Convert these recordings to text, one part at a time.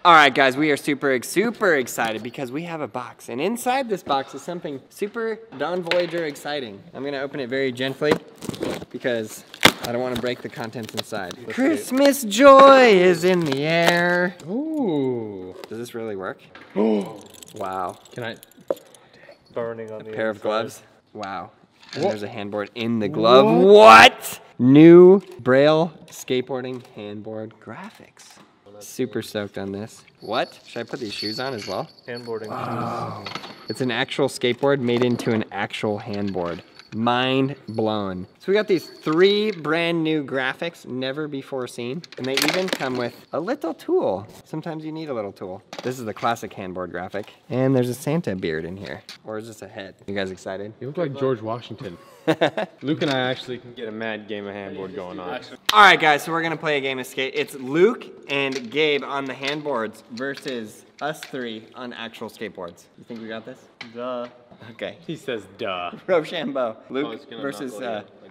All right, guys, we are super excited because we have a box. And inside this box is something super Dawn Voyager exciting. I'm gonna open it very gently because I don't want to break the contents inside. Christmas joy is in the air. Ooh. Does this really work? Oh. Wow. Can I? Burning on the pair of inside. Gloves. Wow. And there's a handboard in the glove. What? New Braille skateboarding handboard graphics. Super stoked on this. What? Should I put these shoes on as well? Handboarding. Oh. It's an actual skateboard made into an actual handboard. Mind blown. So we got these 3 brand new graphics, never before seen. And they even come with a little tool. Sometimes you need a little tool. This is the classic handboard graphic. And there's a Santa beard in here. Or is this a head? You guys excited? You look like George Washington. Luke and I actually can get a mad game of handboard going on. All right, guys, so we're gonna play a game of skate. It's Luke and Gabe on the handboards versus us 3 on actual skateboards. You think we got this? Duh. Okay. He says duh. Rochambeau. Luke versus,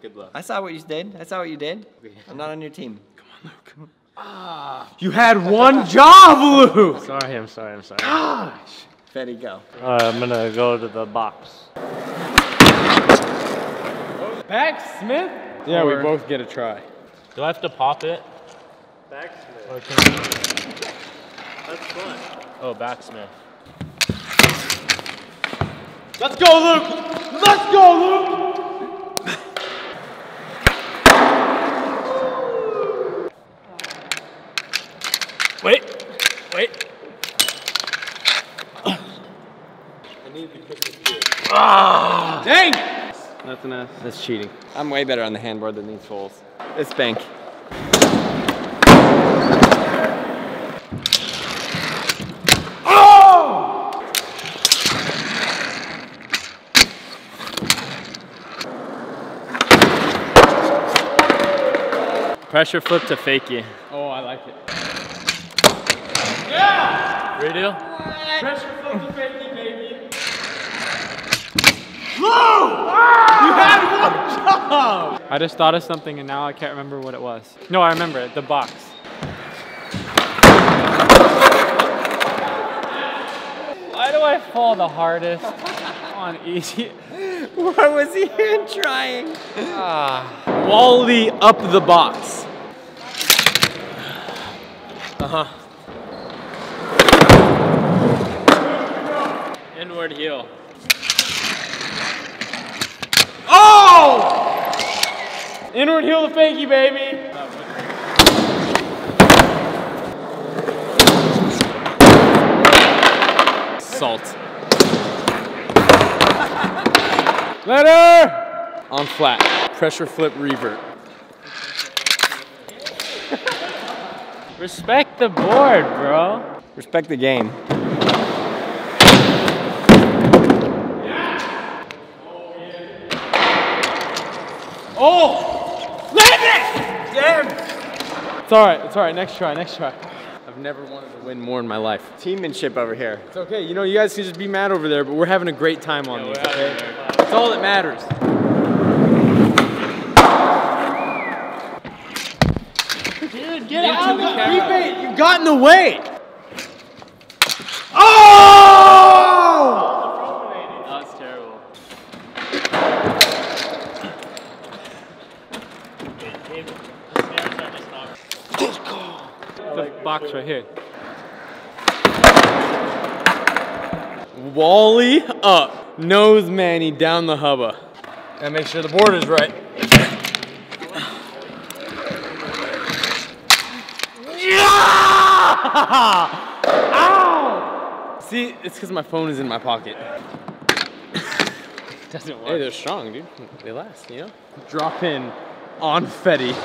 good luck. I saw what you did. I saw what you did. I'm not on your team. Come on, Luke. Ah. You had one job, Luke! Sorry, I'm sorry. Gosh. Fetty, go. I'm gonna go to the box. Backsmith? Yeah, we both get a try. Do I have to pop it? Backsmith. That's fun. Oh, backsmith. Let's go, Luke! Let's go, Luke! Wait. I need the Christmas spirit. Ah! Dang! Nothing else. That's cheating. I'm way better on the handboard than these fools. It's bank. Oh! Pressure flip to fakie. Oh, I like it. Radio? Pressure flip to fakie, baby. Woo! You had one job! I just thought of something and now I can't remember what it was. No, I remember it, the box. Why do I fall the hardest on easy? What was he even trying? Wally up the box. Inward heel. Oh! Inward heel to fakie, baby. Salt. Letter! On flat. Pressure flip revert. Respect the board, bro. Respect the game. Oh! Land it! Damn! It's alright, next try. I've never wanted to win more in my life. Teammanship over here. It's okay, you know, you guys can just be mad over there, but we're having a great time on these, okay? That's all that matters. Dude, get out of the Keep it! You got in the way! Oh! That was terrible. The box right here. Wally up. Nose Manny down the hubba. And make sure the board is right. Ow! See, it's because my phone is in my pocket. Doesn't work. Hey, they're strong, dude. They last, you know? Drop in on Fetty.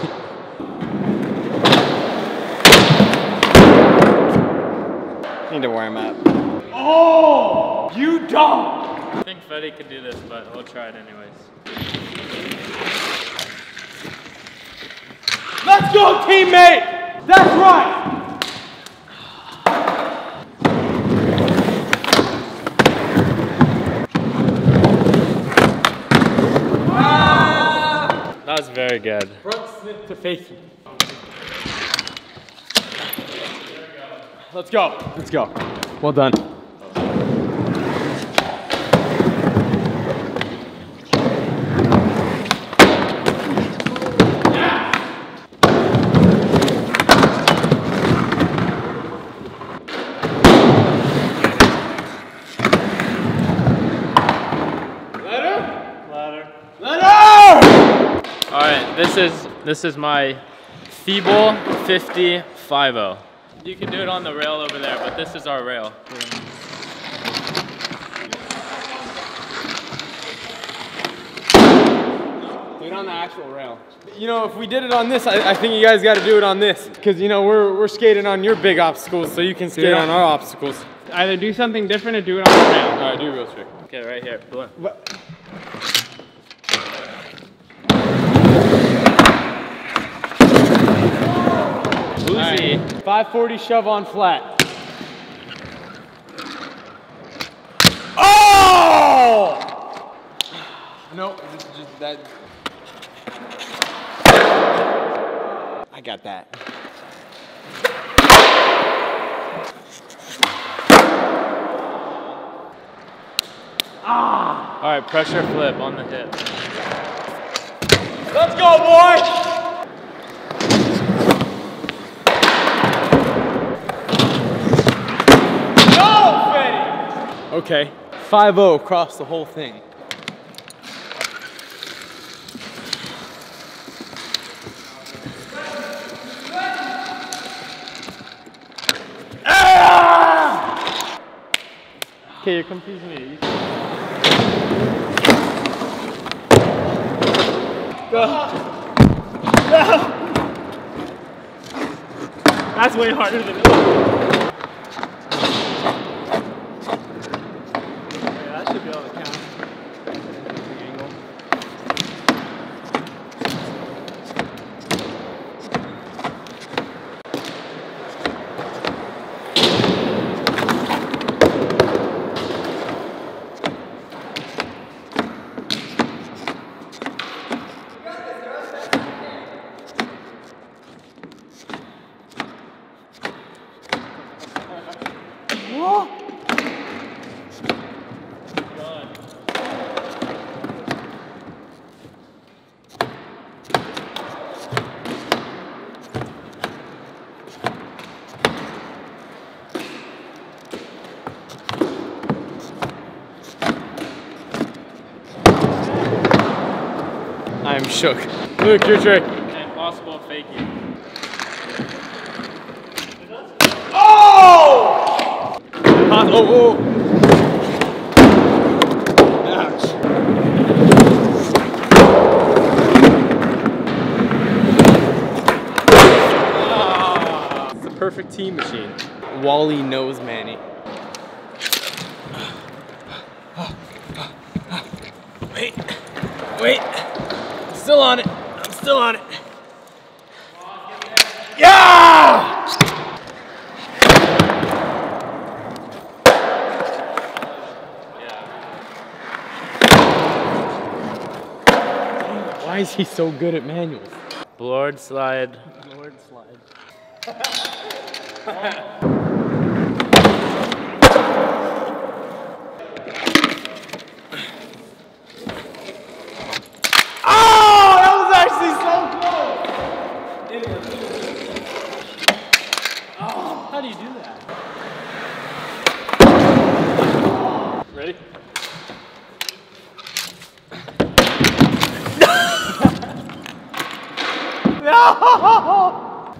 Need to warm up. Oh! You don't! I think Fetty could do this, but we'll try it anyways. Let's go, teammate! That's right! That was very good. Front slip to fakie. Let's go. Let's go. Well done. All right, this is my feeble 50-50. You can do it on the rail over there, but this is our rail. Do it on the actual rail. You know, if we did it on this, I think you guys got to do it on this, because you know we're skating on your big obstacles, so you can skate on our obstacles. Either do something different or do it on the rail. All right, do a real trick. Okay, right here. Blue. Right. 540 shove on flat. Oh! Nope, just that. I got that. All right, pressure flip on the hip. Let's go, boy! Okay, 5-0 across the whole thing. Ah! Okay, you're confusing me. That's way harder than it. I am shook. Luke, your trick. Impossible faking. Oh! Oh! Ouch. It's the perfect team machine. Wally knows Manny. Wait. Still on it. I'm still on it. Yeah! Why is he so good at manuals? Board slide. Lord slide. How do you do that? Ready? No!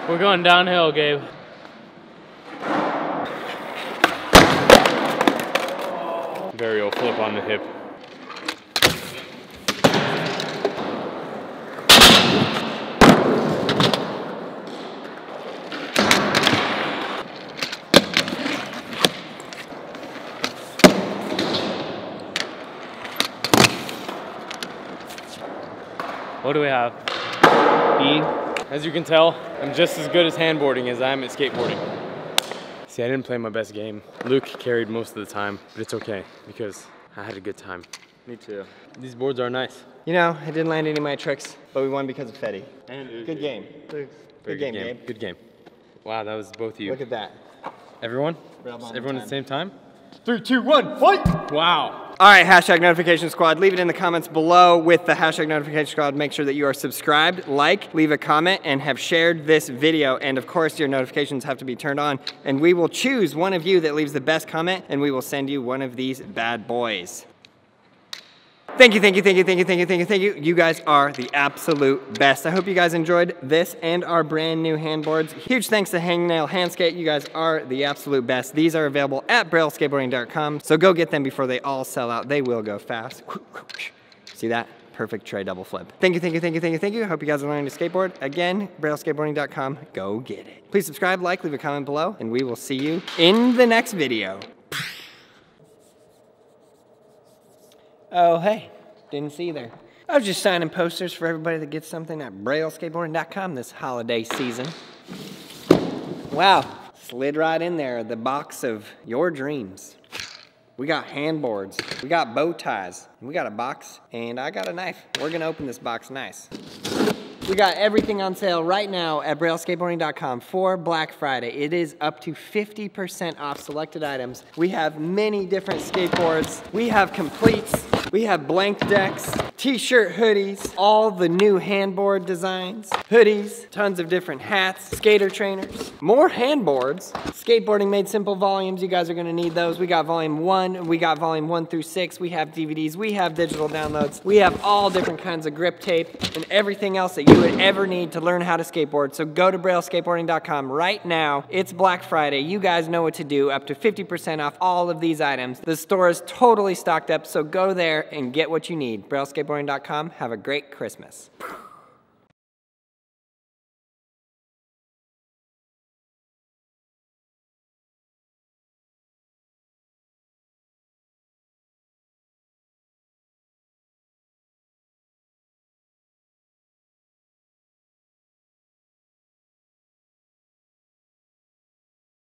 We're going downhill, Gabe. Varial flip on the hip. What do we have? E. As you can tell, I'm just as good at handboarding as I am at skateboarding. See, I didn't play my best game. Luke carried most of the time, but it's okay because I had a good time. Me too. These boards are nice. You know, I didn't land any of my tricks, but we won because of Fetty. And Good game. Good game, Gabe. Good game. Wow, that was both of you. Look at that. Everyone? Braille bomb Everyone at time. the same time? 3, 2, 1, fight! Wow. All right, hashtag notification squad. Leave it in the comments below with the hashtag notification squad. Make sure that you are subscribed, like, leave a comment, and have shared this video. And of course, your notifications have to be turned on. And we will choose one of you that leaves the best comment, and we will send you one of these bad boys. Thank you, thank you, thank you, thank you, thank you, thank you, thank you. You guys are the absolute best. I hope you guys enjoyed this and our brand new handboards. Huge thanks to Hangnail Handskate. You guys are the absolute best. These are available at brailleskateboarding.com, so go get them before they all sell out. They will go fast. See that? Perfect tray double flip. Thank you, thank you, thank you, thank you, thank you. Hope you guys are learning to skateboard. Again, brailleskateboarding.com. Go get it. Please subscribe, like, leave a comment below, and we will see you in the next video. Oh, hey, didn't see you there. I was just signing posters for everybody that gets something at brailleskateboarding.com this holiday season. Wow, slid right in there, the box of your dreams. We got handboards, we got bow ties, we got a box, and I got a knife. We're gonna open this box nice. We got everything on sale right now at brailleskateboarding.com for Black Friday. It is up to 50% off selected items. We have many different skateboards. We have completes. We have blank decks, t-shirt hoodies, all the new handboard designs, hoodies, tons of different hats, skater trainers, more handboards, skateboarding made simple volumes. You guys are gonna need those. We got volume 1, we got volume 1 through 6. We have DVDs, we have digital downloads. We have all different kinds of grip tape and everything else that you would ever need to learn how to skateboard. So go to brailleskateboarding.com right now. It's Black Friday. You guys know what to do. Up to 50% off all of these items. The store is totally stocked up, so go there and get what you need. brailleskateboarding.com. Have a great Christmas.